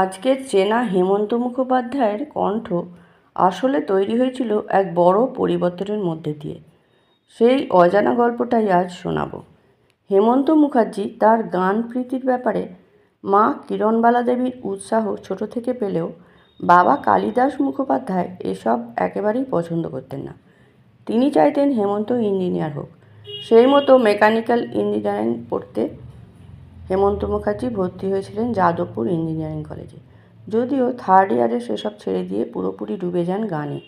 আজকের চেনা হেমন্ত মুখোপাধ্যায়ের কণ্ঠ আসলে তৈরি হয়েছিল এক বড় পরিবর্তনের মধ্যে দিয়ে। সেই অজানা গল্পটাই আজ শোনাব। হেমন্ত মুখার্জি তার গান প্রীতির ব্যাপারে মা কিরণবালা দেবীর উৎসাহ ছোট থেকে পেলেও বাবা কালিদাস মুখোপাধ্যায় এসব একেবারেই পছন্দ করতেন না। তিনি চাইতেন হেমন্ত ইঞ্জিনিয়ার হোক। সেই মতো মেকানিক্যাল ইঞ্জিনিয়ারিং পড়তে হেমন্ত মুখার্জি ভর্তি হয়েছিলেন যাদবপুর ইঞ্জিনিয়ারিং কলেজে। যদিও থার্ড ইয়ারে সেসব ছেড়ে দিয়ে পুরোপুরি ডুবে যান গানে।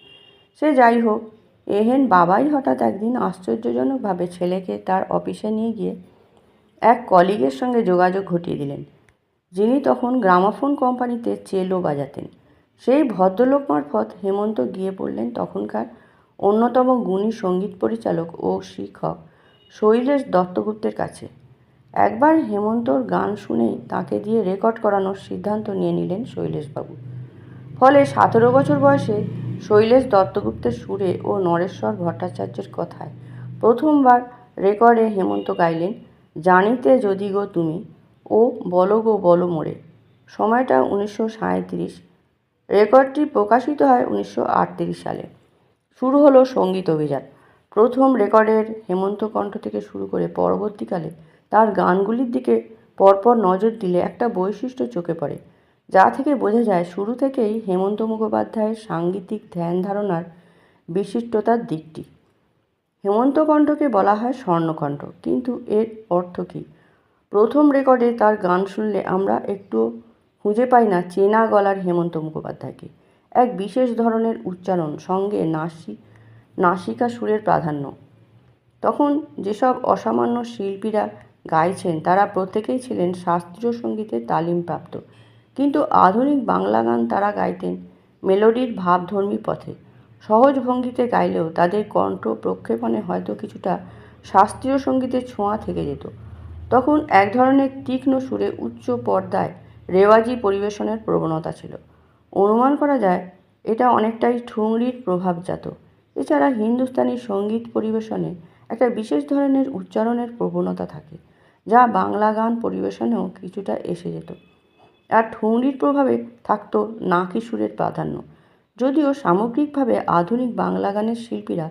সে যাই হোক, এহেন বাবাই হঠাৎ একদিন আশ্চর্যজনকভাবে ছেলেকে তার অফিসে নিয়ে গিয়ে এক কলিগের সঙ্গে যোগাযোগ ঘটিয়ে দিলেন, যিনি তখন গ্রামাফোন কোম্পানিতে চেলো বাজাতেন। সেই ভদ্রলোক মারফত হেমন্ত গিয়ে পড়লেন তখনকার অন্যতম গুণী সঙ্গীত পরিচালক ও শিক্ষক শৈলেশ দত্তগুপ্তের কাছে। একবার হেমন্তর গান শুনেই তাকে দিয়ে রেকর্ড করানোর সিদ্ধান্ত নিয়ে নিলেন শৈলেশবাবু। ফলে 17 বছর বয়সে শৈলেশ দত্তগুপ্তের সুরে ও নরেশ্বর ভট্টাচার্যের কথায় প্রথমবার রেকর্ডে হেমন্ত গাইলেন জানিতে যদি গো তুমি ও বলো গো বলো মোরে। সময়টা 1937। রেকর্ডটি প্রকাশিত হয় 1938 সালে। শুরু হলো সঙ্গীত অভিযান। প্রথম রেকর্ডের হেমন্ত কণ্ঠ থেকে শুরু করে পরবর্তীকালে তার গানগুলির দিকে পরপর নজর দিলে একটা বৈশিষ্ট্য চোখে পড়ে, যা থেকে বোঝা যায় শুরু থেকেই হেমন্ত মুখোপাধ্যায়ের সাংগীতিক ধ্যান ধারণার বিশিষ্টতার দিকটি। হেমন্ত কণ্ঠকে বলা হয় স্বর্ণকণ্ঠ, কিন্তু এর অর্থ কী? প্রথম রেকর্ডে তার গান শুনলে আমরা একটু খুঁজে পাই না চেনা গলার হেমন্ত মুখোপাধ্যায়কে। এক বিশেষ ধরনের উচ্চারণ সঙ্গে নাসিকা সুরের প্রাধান্য। তখন যেসব অসামান্য শিল্পীরা গাইছেন তারা প্রত্যেকেই ছিলেন শাস্ত্রীয় সঙ্গীতের তালিমপ্রাপ্ত, কিন্তু আধুনিক বাংলা গান তারা গাইতেন মেলোডির ভাবধর্মী পথে। সহজ ভঙ্গিতে গাইলেও তাদের কণ্ঠ প্রক্ষেপণে হয়তো কিছুটা শাস্ত্রীয় সঙ্গীতের ছোঁয়া থেকে যেত। তখন এক ধরনের তীক্ষ্ণ সুরে উচ্চ পর্দায় রেওয়াজি পরিবেশনের প্রবণতা ছিল। অনুমান করা যায় এটা অনেকটাই ঠুংরির প্রভাবজাত। এছাড়া হিন্দুস্তানি সঙ্গীত পরিবেশনে একটা বিশেষ ধরনের উচ্চারণের প্রবণতা থাকে, যা বাংলা গান পরিবেশনেও কিছুটা এসে যেত। আর ঠুংরির প্রভাবে থাকতো নাকি সুরের প্রাধান্য। যদিও সামগ্রিকভাবে আধুনিক বাংলা গানের শিল্পীরা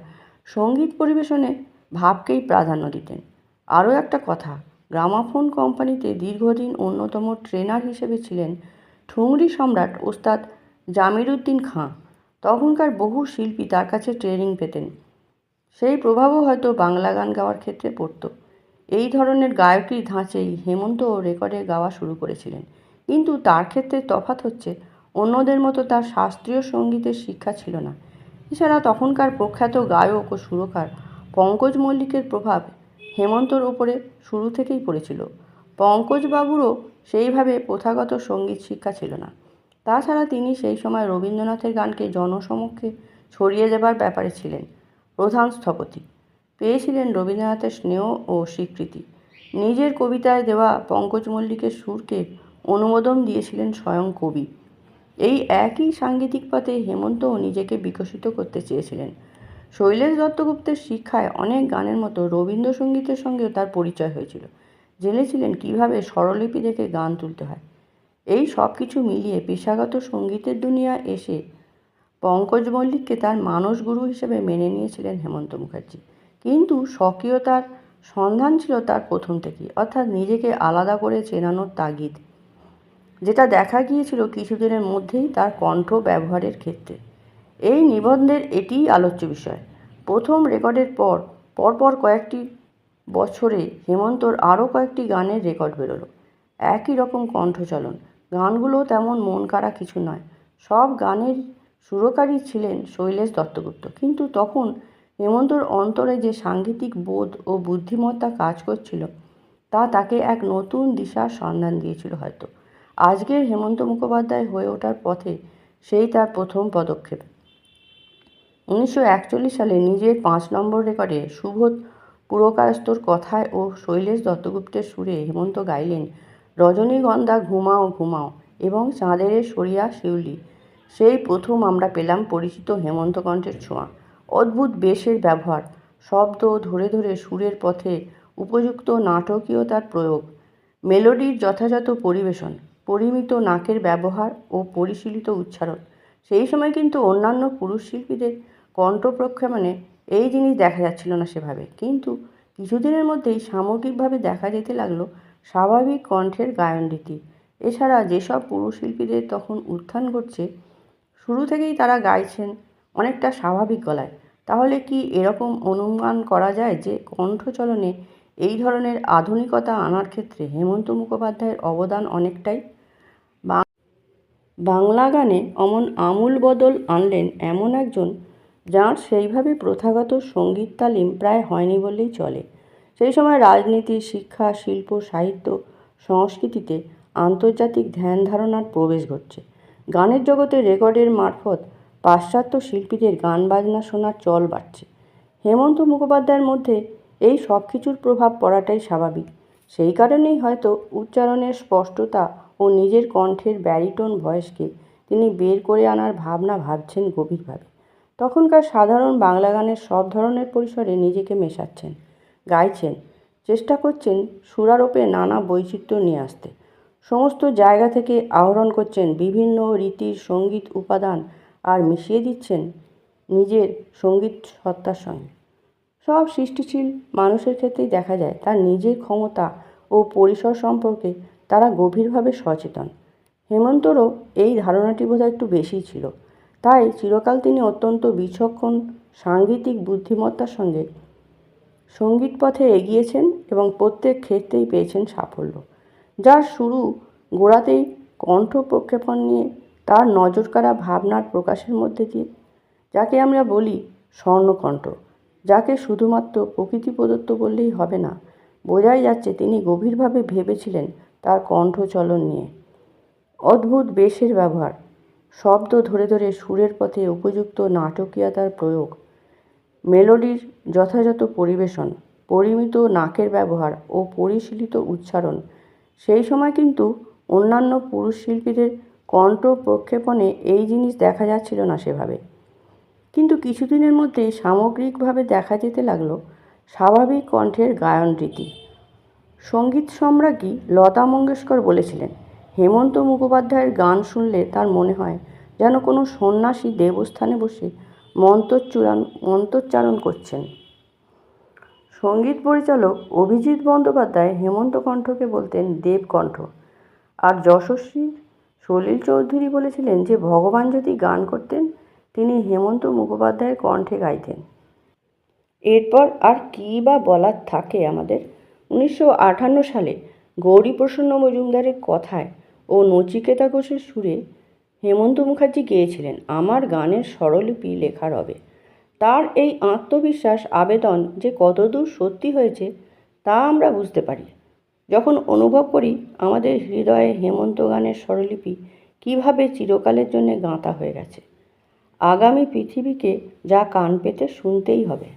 সঙ্গীত পরিবেশনে ভাবকেই প্রাধান্য দিতেন। আরও একটা কথা, গ্রামাফোন কোম্পানিতে দীর্ঘদিন অন্যতম ট্রেনার হিসেবে ছিলেন ঠুংরি সম্রাট ওস্তাদ জামিরুদ্দিন খাঁ। তখনকার বহু শিল্পী তার কাছে ট্রেনিং পেতেন। সেই প্রভাবও হয়তো বাংলা গান গাওয়ার ক্ষেত্রে পড়ত। এই ধরনের গায়কীর ধাঁচেই হেমন্তও রেকর্ডে গাওয়া শুরু করেছিলেন, কিন্তু তার ক্ষেত্রে তফাৎ হচ্ছে অন্যদের মতো তার শাস্ত্রীয় সঙ্গীতের শিক্ষা ছিল না। এছাড়া তখনকার প্রখ্যাত গায়ক ও সুরকার পঙ্কজ মল্লিকের প্রভাব হেমন্তর ওপরে শুরু থেকেই পড়েছিল। পঙ্কজবাবুরও সেইভাবে প্রথাগত সঙ্গীত শিক্ষা ছিল না। তাছাড়া তিনি সেই সময় রবীন্দ্রনাথের গানকে জনসমক্ষে ছড়িয়ে দেবার ব্যাপারে ছিলেন প্রধান স্থপতি। পেয়েছিলেন রবীন্দ্রনাথের স্নেহ ও স্বীকৃতি। নিজের কবিতায় দেওয়া পঙ্কজ মল্লিকের সুরকে অনুমোদন দিয়েছিলেন স্বয়ং কবি। এই একই সাংগীতিক পথে হেমন্তও নিজেকে বিকশিত করতে চেয়েছিলেন। শৈলেশ দত্তগুপ্তের শিক্ষায় অনেক গানের মতো রবীন্দ্রসঙ্গীতের সঙ্গেও তার পরিচয় হয়েছিল। জেনেছিলেন কীভাবে স্বরলিপি দেখে গান তুলতে হয়। এই সব কিছু মিলিয়ে পেশাগত সঙ্গীতের দুনিয়ায় এসে পঙ্কজ মল্লিককে তার মানস গুরু হিসেবে মেনে নিয়েছিলেন হেমন্ত মুখার্জি। কিন্তু স্বকীয়তার সন্ধান ছিল তার প্রথম থেকেই, অর্থাৎ নিজেকে আলাদা করে চেনানোর তাগিদ, যেটা দেখা গিয়েছিল কিছুদিনের মধ্যেই তার কণ্ঠ ব্যবহারের ক্ষেত্রে। এই নিবন্ধের এটিই আলোচ্য বিষয়। প্রথম রেকর্ডের পরপর কয়েকটি বছরে হেমন্তর আরও কয়েকটি গানের রেকর্ড বেরোলো। একই রকম কণ্ঠচলন, গানগুলো তেমন মন কাড়া কিছু নয়। সব গানের সুরকারই ছিলেন শৈলেশ দত্তগুপ্ত, কিন্তু তখন হেমন্তর অন্তরে যে সাংগীতিক বোধ ও বুদ্ধিমত্তা কাজ করছিল তা তাকে এক নতুন দিশার সন্ধান দিয়েছিল হয়তো। আজকের হেমন্ত মুখোপাধ্যায় হয়ে ওঠার পথে সেই তার প্রথম পদক্ষেপ। 1941 সালে নিজের 5 নম্বর রেকর্ডে সুবোধ পুরকায়স্থর কথায় ও শৈলেশ দত্তগুপ্তের সুরে হেমন্ত গাইলেন রজনীগন্ধা ঘুমাও ঘুমাও এবং চাঁদের সরিয়া শিউলি। সেই প্রথম আমরা পেলাম পরিচিত হেমন্ত কণ্ঠের ছোঁয়া। অদ্ভুত বেশের ব্যবহার, শব্দ ধরে ধরে সুরের পথে উপযুক্ত নাটকীয়তার প্রয়োগ, মেলোডির যথাযথ পরিবেশন। পরিমিত নাকের ব্যবহার ও পরিশীলিত উচ্চারণ। সেই সময় কিন্তু অন্যান্য পুরুষ শিল্পীদের কণ্ঠ প্রক্ষেপণে এই জিনিস দেখা যাচ্ছিল না সেভাবে, কিন্তু কিছুদিনের মধ্যেই সামগ্রিকভাবে দেখা যেতে লাগলো স্বাভাবিক কণ্ঠের গায়ন রীতি। এছাড়া যেসব পুরুষ শিল্পীদের তখন উত্থান ঘটছে, শুরু থেকেই তারা গাইছেন অনেকটা স্বাভাবিক গলায়। তাহলে কি এরকম অনুমান করা যায় যে কণ্ঠচলনে এই ধরনের আধুনিকতা আনার ক্ষেত্রে হেমন্ত মুখোপাধ্যায়ের অবদান অনেকটাই? বাংলা গানে অমন আমূল বদল আনলেন এমন একজন যাঁর সেইভাবে প্রথাগত সঙ্গীত তালিম প্রায় হয়নি বললেই চলে। সেই সময় রাজনীতি, শিক্ষা, শিল্প, সাহিত্য, সংস্কৃতিতে আন্তর্জাতিক ধ্যান ধারণার প্রবেশ ঘটছে। গানের জগতে রেকর্ডের মারফত পাশ্চাত্য শিল্পীদের গান বাজনা শোনার চল বাড়ছে। হেমন্ত মুখোপাধ্যায়ের মধ্যে এই সব কিছুর প্রভাব পড়াটাই স্বাভাবিক। সেই কারণেই হয়তো উচ্চারণের স্পষ্টতা ও নিজের কণ্ঠের ব্যারিটোন ভয়েসকে তিনি বের করে আনার ভাবনা ভাবছেন গভীরভাবে। তখনকার সাধারণ বাংলা গানের সব ধরনের পরিসরে নিজেকে মেশাচ্ছেন, গাইছেন, চেষ্টা করছেন সুরারোপে নানা বৈচিত্র্য নিয়ে আসতে। সমস্ত জায়গা থেকে আহরণ করছেন বিভিন্ন রীতির সঙ্গীত উপাদান আর মিশিয়ে দিচ্ছেন নিজের সঙ্গীত সত্তার সঙ্গে। সব সৃষ্টিশীল মানুষের ক্ষেত্রেই দেখা যায় তার নিজের ক্ষমতা ও পরিসর সম্পর্কে তারা গভীরভাবে সচেতন। হেমন্তরও এই ধারণাটি বোধহয় একটু বেশিই ছিল। তাই চিরকাল তিনি অত্যন্ত বিচক্ষণ সাংগীতিক বুদ্ধিমত্তার সঙ্গে সঙ্গীত পথে এগিয়েছেন এবং প্রত্যেক ক্ষেত্রেই পেয়েছেন সাফল্য। যার শুরু গোড়াতেই কণ্ঠ প্রক্ষেপণ নিয়ে তার নজরকাড়া ভাবনার প্রকাশের মধ্যে দিয়ে, যাকে আমরা বলি স্বর্ণকণ্ঠ, যাকে শুধুমাত্র প্রকৃতি প্রদত্ত বললেই হবে না, বোঝাই যাচ্ছে তিনি গভীরভাবে ভেবেছিলেন তার কণ্ঠচলন নিয়ে। অদ্ভুত বেশের ব্যবহার, শব্দ ধরে ধরে সুরের পথে উপযুক্ত নাটকীয়তার প্রয়োগ, মেলোডির যথাযথ পরিবেশন, পরিমিত নাকের ব্যবহার ও পরিশীলিত উচ্চারণ। সেই সময় কিন্তু অন্যান্য পুরুষ শিল্পীদের কণ্ঠ প্রক্ষেপণে এই জিনিস দেখা যাচ্ছিল না সেভাবে, কিন্তু কিছুদিনের মধ্যেই সামগ্রিকভাবে দেখা যেতে লাগলো স্বাভাবিক কণ্ঠের গায়ন রীতি। সঙ্গীত সম্রাজ্ঞী লতা মঙ্গেশকর বলেছিলেন, হেমন্ত মুখোপাধ্যায়ের গান শুনলে তার মনে হয় যেন কোনো সন্ন্যাসী দেবস্থানে বসে মন্ত্রোচ্চারণ করছেন। সঙ্গীত পরিচালক অভিজিৎ বন্দ্যোপাধ্যায় হেমন্ত কণ্ঠকে বলতেন দেবকণ্ঠ, আর যশস্বী সলিল চৌধুরী বলেছিলেন যে ভগবান যদি গান করতেন তিনি হেমন্ত মুখোপাধ্যায়ের কণ্ঠে গাইতেন। এরপর আর কী বা বলার থাকে আমাদের। 1958 সালে গৌরীপ্রসন্ন মজুমদারের কথায় ও নচিকেতা ঘোষের সুরে হেমন্ত মুখার্জি গেয়েছিলেন আমার গানের স্বরলিপি লেখা রবে। তার এই আত্মবিশ্বাস আবেদন যে কতদূর সত্যি হয়েছে তা আমরা বুঝতে পারি যখন অনুভব করি আমাদের হৃদয়ে হেমন্ত গানের স্বরলিপি কীভাবে চিরকালের জন্য গাঁথা হয়ে গেছে। আগামী পৃথিবীকে যা কান পেতে শুনতেই হবে।